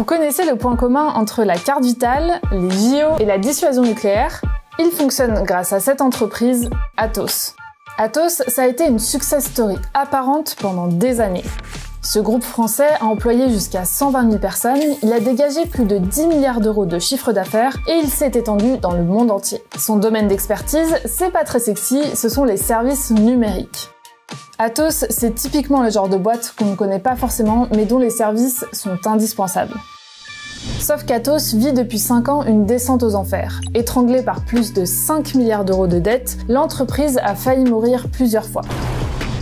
Vous connaissez le point commun entre la carte vitale, les JO et la dissuasion nucléaire? Il fonctionne grâce à cette entreprise, Atos. Atos, ça a été une success story apparente pendant des années. Ce groupe français a employé jusqu'à 120 000 personnes, il a dégagé plus de 10 milliards d'euros de chiffre d'affaires et il s'est étendu dans le monde entier. Son domaine d'expertise, c'est pas très sexy, ce sont les services numériques. Atos, c'est typiquement le genre de boîte qu'on ne connaît pas forcément, mais dont les services sont indispensables. Sauf qu'Atos vit depuis 5 ans une descente aux enfers. Étranglée par plus de 5 milliards d'euros de dettes, l'entreprise a failli mourir plusieurs fois.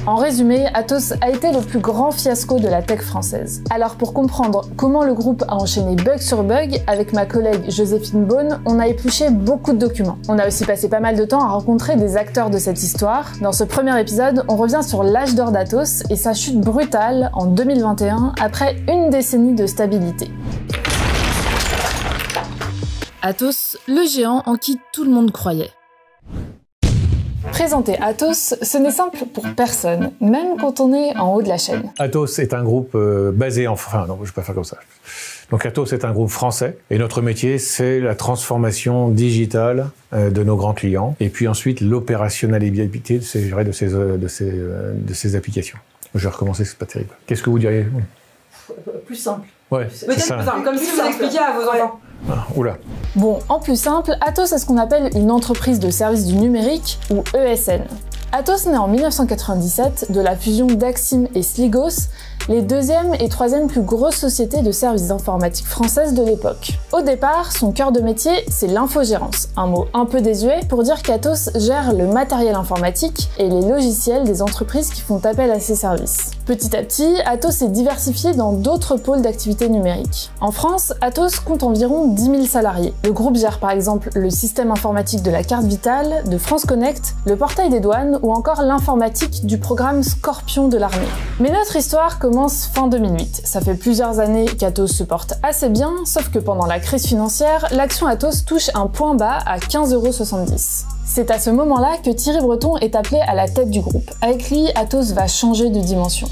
En résumé, Atos a été le plus grand fiasco de la tech française. Alors pour comprendre comment le groupe a enchaîné bug sur bug, avec ma collègue Joséphine Beaune, on a épluché beaucoup de documents. On a aussi passé pas mal de temps à rencontrer des acteurs de cette histoire. Dans ce premier épisode, on revient sur l'âge d'or d'Atos et sa chute brutale en 2021 après une décennie de stabilité. Atos, le géant en qui tout le monde croyait. Présenter Atos, ce n'est simple pour personne, même quand on est en haut de la chaîne. Atos est un groupe basé en... Enfin, non, je ne vais pas faire comme ça. Donc Atos est un groupe français, et notre métier, c'est la transformation digitale de nos grands clients, et puis ensuite l'opérationnalité de ces applications. Je vais recommencer, c'est pas terrible. Qu'est-ce que vous diriez? Plus simple. Ouais, peut-être plus simple, comme si vous expliquiez à vos enfants. Ah, oula. Bon, en plus simple, Atos est ce qu'on appelle une entreprise de services du numérique, ou ESN. Atos naît en 1997 de la fusion d'Axim et Sligos, les deuxième et troisième plus grosses sociétés de services informatiques françaises de l'époque. Au départ, son cœur de métier, c'est l'infogérance, un mot un peu désuet pour dire qu'Atos gère le matériel informatique et les logiciels des entreprises qui font appel à ses services. Petit à petit, Atos s'est diversifié dans d'autres pôles d'activité numérique. En France, Atos compte environ 10 000 salariés. Le groupe gère par exemple le système informatique de la carte vitale, de France Connect, le portail des douanes ou encore l'informatique du programme Scorpion de l'armée. Mais notre histoire commence fin 2008. Ça fait plusieurs années qu'Atos se porte assez bien, sauf que pendant la crise financière, l'action Atos touche un point bas à 15,70 €. C'est à ce moment-là que Thierry Breton est appelé à la tête du groupe. Avec lui, Atos va changer de dimension.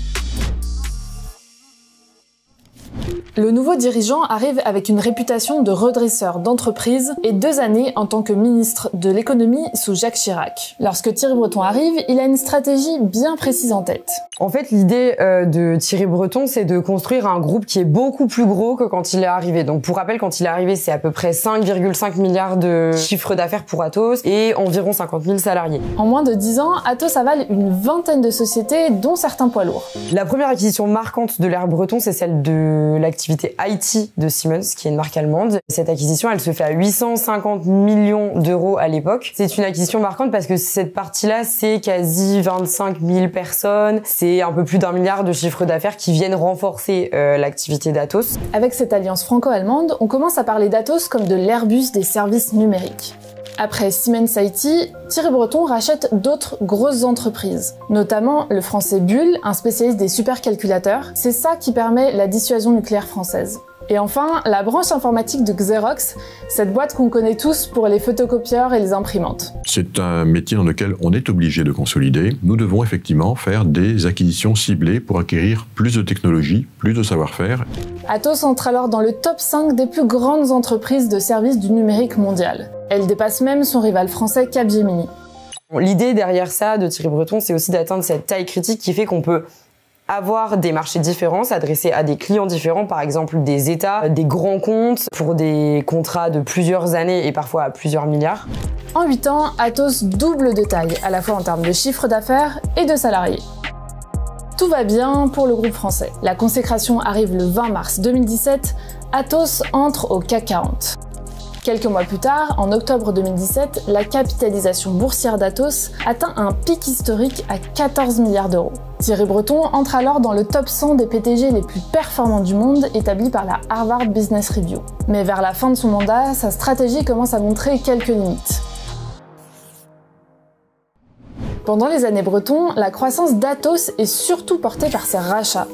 Le nouveau dirigeant arrive avec une réputation de redresseur d'entreprise et 2 années en tant que ministre de l'économie sous Jacques Chirac. Lorsque Thierry Breton arrive, il a une stratégie bien précise en tête. En fait, l'idée de Thierry Breton, c'est de construire un groupe qui est beaucoup plus gros que quand il est arrivé. Donc pour rappel, quand il est arrivé, c'est à peu près 5,5 milliards de chiffre d'affaires pour Atos et environ 50 000 salariés. En moins de 10 ans, Atos avale une vingtaine de sociétés, dont certains poids lourds. La première acquisition marquante de l'ère Breton, c'est celle de l'activité IT de Siemens, qui est une marque allemande. Cette acquisition, elle se fait à 850 millions d'euros à l'époque. C'est une acquisition marquante parce que cette partie-là, c'est quasi 25 000 personnes. C'est un peu plus d'1 milliard de chiffre d'affaires qui viennent renforcer l'activité d'Atos. Avec cette alliance franco-allemande, on commence à parler d'Atos comme de l'Airbus des services numériques. Après Siemens IT, Thierry Breton rachète d'autres grosses entreprises, notamment le français Bull, un spécialiste des supercalculateurs. C'est ça qui permet la dissuasion nucléaire française. Et enfin, la branche informatique de Xerox, cette boîte qu'on connaît tous pour les photocopieurs et les imprimantes. C'est un métier dans lequel on est obligé de consolider. Nous devons effectivement faire des acquisitions ciblées pour acquérir plus de technologie, plus de savoir-faire. Atos entre alors dans le top 5 des plus grandes entreprises de services du numérique mondial. Elle dépasse même son rival français Capgemini. L'idée derrière ça de Thierry Breton, c'est aussi d'atteindre cette taille critique qui fait qu'on peut avoir des marchés différents, s'adresser à des clients différents, par exemple des États, des grands comptes, pour des contrats de plusieurs années et parfois à plusieurs milliards. En 8 ans, Atos double de taille, à la fois en termes de chiffre d'affaires et de salariés. Tout va bien pour le groupe français. La consécration arrive le 20 mars 2017, Atos entre au CAC 40. Quelques mois plus tard, en octobre 2017, la capitalisation boursière d'Atos atteint un pic historique à 14 milliards d'euros. Thierry Breton entre alors dans le top 100 des PDG les plus performants du monde établi par la Harvard Business Review. Mais vers la fin de son mandat, sa stratégie commence à montrer quelques limites. Pendant les années Breton, la croissance d'Atos est surtout portée par ses rachats.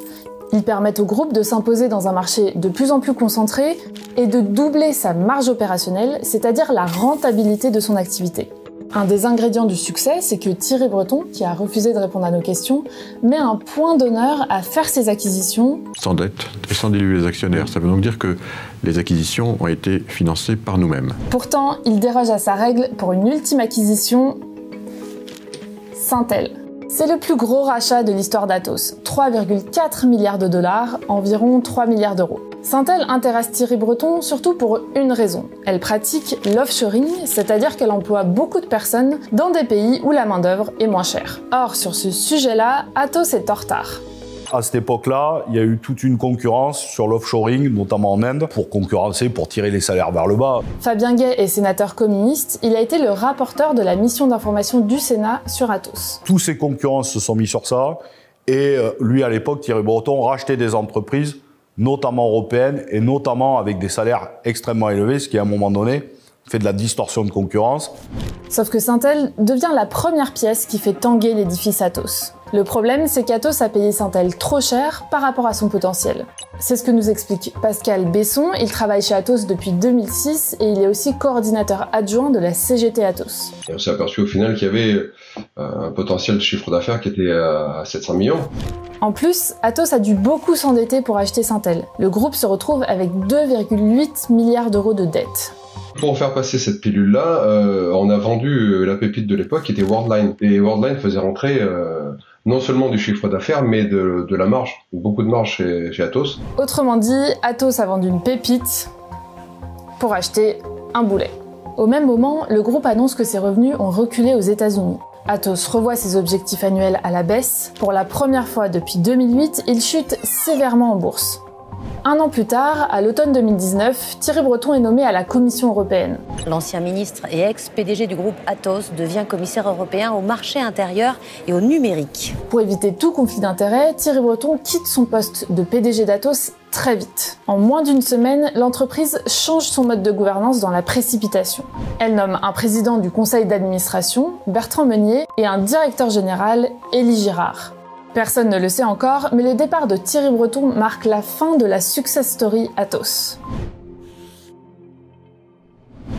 Ils permettent au groupe de s'imposer dans un marché de plus en plus concentré et de doubler sa marge opérationnelle, c'est-à-dire la rentabilité de son activité. Un des ingrédients du succès, c'est que Thierry Breton, qui a refusé de répondre à nos questions, met un point d'honneur à faire ces acquisitions sans dette et sans diluer les actionnaires. Ça veut donc dire que les acquisitions ont été financées par nous-mêmes. Pourtant, il déroge à sa règle pour une ultime acquisition, Syntel. C'est le plus gros rachat de l'histoire d'Atos, 3,4 milliards de dollars, environ 3 milliards d'euros. Syntel intéresse Thierry Breton surtout pour une raison. Elle pratique l'offshoring, c'est-à-dire qu'elle emploie beaucoup de personnes dans des pays où la main-d'œuvre est moins chère. Or, sur ce sujet-là, Atos est en retard. À cette époque-là, il y a eu toute une concurrence sur l'offshoring, notamment en Inde, pour concurrencer, pour tirer les salaires vers le bas. Fabien Gay est sénateur communiste, il a été le rapporteur de la mission d'information du Sénat sur Atos. Tous ces concurrents se sont mis sur ça, et lui, à l'époque, Thierry Breton, rachetait des entreprises, notamment européennes, et notamment avec des salaires extrêmement élevés, ce qui, à un moment donné, fait de la distorsion de concurrence. Sauf que Syntel devient la première pièce qui fait tanguer l'édifice Atos. Le problème, c'est qu'Atos a payé Syntel trop cher par rapport à son potentiel. C'est ce que nous explique Pascal Besson, il travaille chez Atos depuis 2006 et il est aussi coordinateur adjoint de la CGT Atos. Et on s'est aperçu au final qu'il y avait un potentiel de chiffre d'affaires qui était à 700 millions. En plus, Atos a dû beaucoup s'endetter pour acheter Syntel. Le groupe se retrouve avec 2,8 milliards d'euros de dettes. Pour faire passer cette pilule-là, on a vendu la pépite de l'époque qui était Worldline. Et Worldline faisait rentrer non seulement du chiffre d'affaires, mais de la marge. Beaucoup de marge chez Atos. Autrement dit, Atos a vendu une pépite pour acheter un boulet. Au même moment, le groupe annonce que ses revenus ont reculé aux États-Unis. Atos revoit ses objectifs annuels à la baisse. Pour la première fois depuis 2008, il chute sévèrement en bourse. Un an plus tard, à l'automne 2019, Thierry Breton est nommé à la Commission européenne. L'ancien ministre et ex-PDG du groupe Atos devient commissaire européen au marché intérieur et au numérique. Pour éviter tout conflit d'intérêts, Thierry Breton quitte son poste de PDG d'Atos très vite. En moins d'une semaine, l'entreprise change son mode de gouvernance dans la précipitation. Elle nomme un président du conseil d'administration, Bertrand Meunier, et un directeur général, Élie Girard. Personne ne le sait encore, mais le départ de Thierry Breton marque la fin de la success story Atos.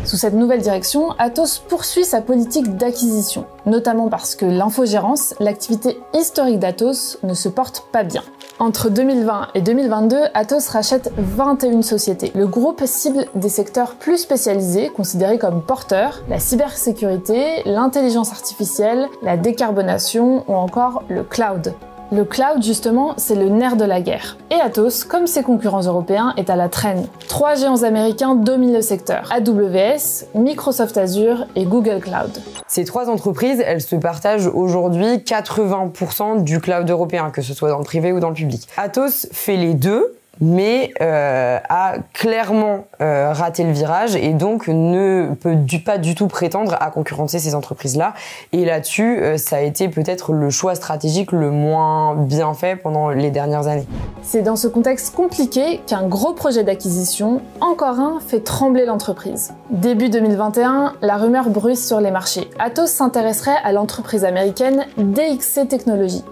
Sous cette nouvelle direction, Atos poursuit sa politique d'acquisition, notamment parce que l'infogérance, l'activité historique d'Atos, ne se porte pas bien. Entre 2020 et 2022, Atos rachète 21 sociétés. Le groupe cible des secteurs plus spécialisés, considérés comme porteurs, la cybersécurité, l'intelligence artificielle, la décarbonation ou encore le cloud. Le cloud, justement, c'est le nerf de la guerre. Et Atos, comme ses concurrents européens, est à la traîne. 3 géants américains dominent le secteur. AWS, Microsoft Azure et Google Cloud. Ces 3 entreprises, elles se partagent aujourd'hui 80% du cloud européen, que ce soit dans le privé ou dans le public. Atos fait les deux, mais a clairement raté le virage et donc ne peut pas du tout prétendre à concurrencer ces entreprises-là. Et là-dessus, ça a été peut-être le choix stratégique le moins bien fait pendant les dernières années. C'est dans ce contexte compliqué qu'un gros projet d'acquisition, encore un, fait trembler l'entreprise. Début 2021, la rumeur bruise sur les marchés. Atos s'intéresserait à l'entreprise américaine DXC Technologies.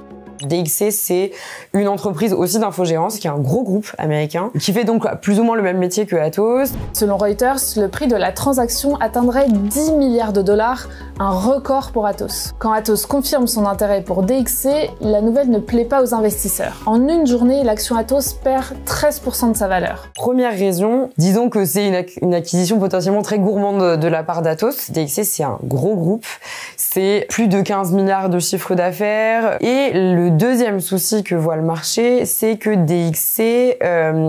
DXC, c'est une entreprise aussi d'infogérance, qui est un gros groupe américain, qui fait donc plus ou moins le même métier que Atos. Selon Reuters, le prix de la transaction atteindrait 10 milliards de dollars, un record pour Atos. Quand Atos confirme son intérêt pour DXC, la nouvelle ne plaît pas aux investisseurs. En une journée, l'action Atos perd 13% de sa valeur. Première raison, disons que c'est une acquisition potentiellement très gourmande de la part d'Atos. DXC, c'est un gros groupe, c'est plus de 15 milliards de chiffre d'affaires, et le deuxième souci que voit le marché, c'est que DXC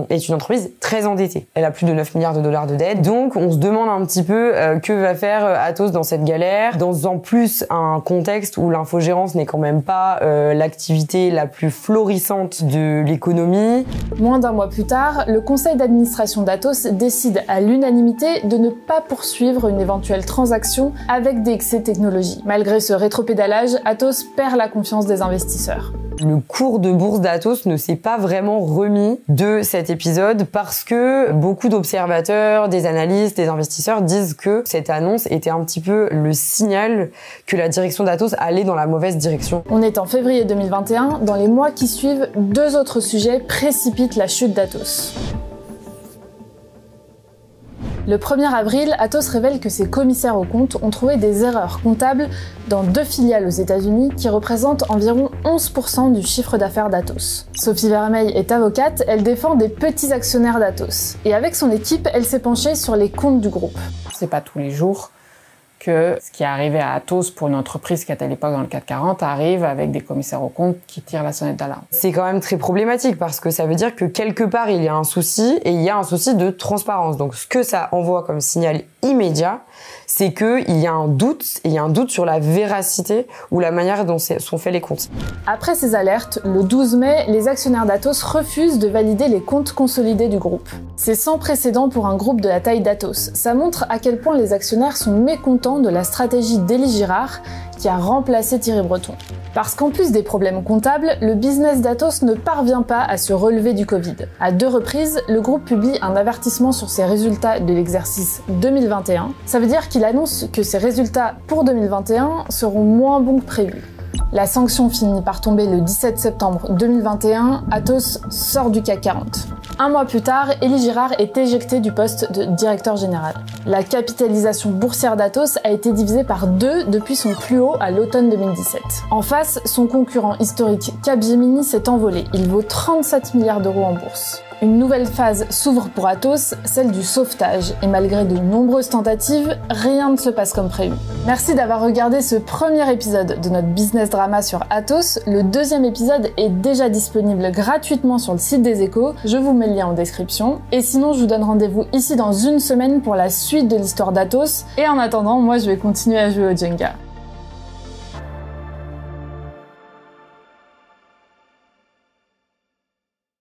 est une entreprise très endettée. Elle a plus de 9 milliards de dollars de dette. Donc, on se demande un petit peu que va faire Atos dans cette galère. Dans en plus un contexte où l'infogérance n'est quand même pas l'activité la plus florissante de l'économie. Moins d'un mois plus tard, le conseil d'administration d'Atos décide à l'unanimité de ne pas poursuivre une éventuelle transaction avec DXC Technologies. Malgré ce rétropédalage, Atos perd la confiance des investisseurs. Le cours de bourse d'Atos ne s'est pas vraiment remis de cet épisode parce que beaucoup d'observateurs, des analystes, des investisseurs disent que cette annonce était un petit peu le signal que la direction d'Atos allait dans la mauvaise direction. On est en février 2021, dans les mois qui suivent, 2 autres sujets précipitent la chute d'Atos. Le 1er avril, Atos révèle que ses commissaires aux comptes ont trouvé des erreurs comptables dans 2 filiales aux États-Unis qui représentent environ 11% du chiffre d'affaires d'Atos. Sophie Vermeil est avocate, elle défend des petits actionnaires d'Atos. Et avec son équipe, elle s'est penchée sur les comptes du groupe. C'est pas tous les jours que ce qui est arrivé à Atos pour une entreprise qui était à l'époque dans le CAC 40 arrive avec des commissaires aux comptes qui tirent la sonnette d'alarme. C'est quand même très problématique parce que ça veut dire que quelque part il y a un souci et il y a un souci de transparence. Donc ce que ça envoie comme signal immédiat, c'est qu'il y a un doute, et il y a un doute sur la véracité ou la manière dont sont faits les comptes. Après ces alertes, le 12 mai, les actionnaires d'Atos refusent de valider les comptes consolidés du groupe. C'est sans précédent pour un groupe de la taille d'Atos. Ça montre à quel point les actionnaires sont mécontents de la stratégie d'Élie Girard qui a remplacé Thierry Breton. Parce qu'en plus des problèmes comptables, le business d'Atos ne parvient pas à se relever du Covid. À 2 reprises, le groupe publie un avertissement sur ses résultats de l'exercice 2021. Ça veut dire qu'il annonce que ses résultats pour 2021 seront moins bons que prévu. La sanction finit par tomber le 17 septembre 2021, Atos sort du CAC 40. Un mois plus tard, Élie Girard est éjecté du poste de directeur général. La capitalisation boursière d'Atos a été divisée par 2 depuis son plus haut à l'automne 2017. En face, son concurrent historique Capgemini s'est envolé. Il vaut 37 milliards d'euros en bourse. Une nouvelle phase s'ouvre pour Atos, celle du sauvetage, et malgré de nombreuses tentatives, rien ne se passe comme prévu. Merci d'avoir regardé ce premier épisode de notre business drama sur Atos. Le 2e épisode est déjà disponible gratuitement sur le site des Échos, je vous mets le lien en description. Et sinon, je vous donne rendez-vous ici dans une semaine pour la suite de l'histoire d'Atos. Et en attendant, moi je vais continuer à jouer au Jenga.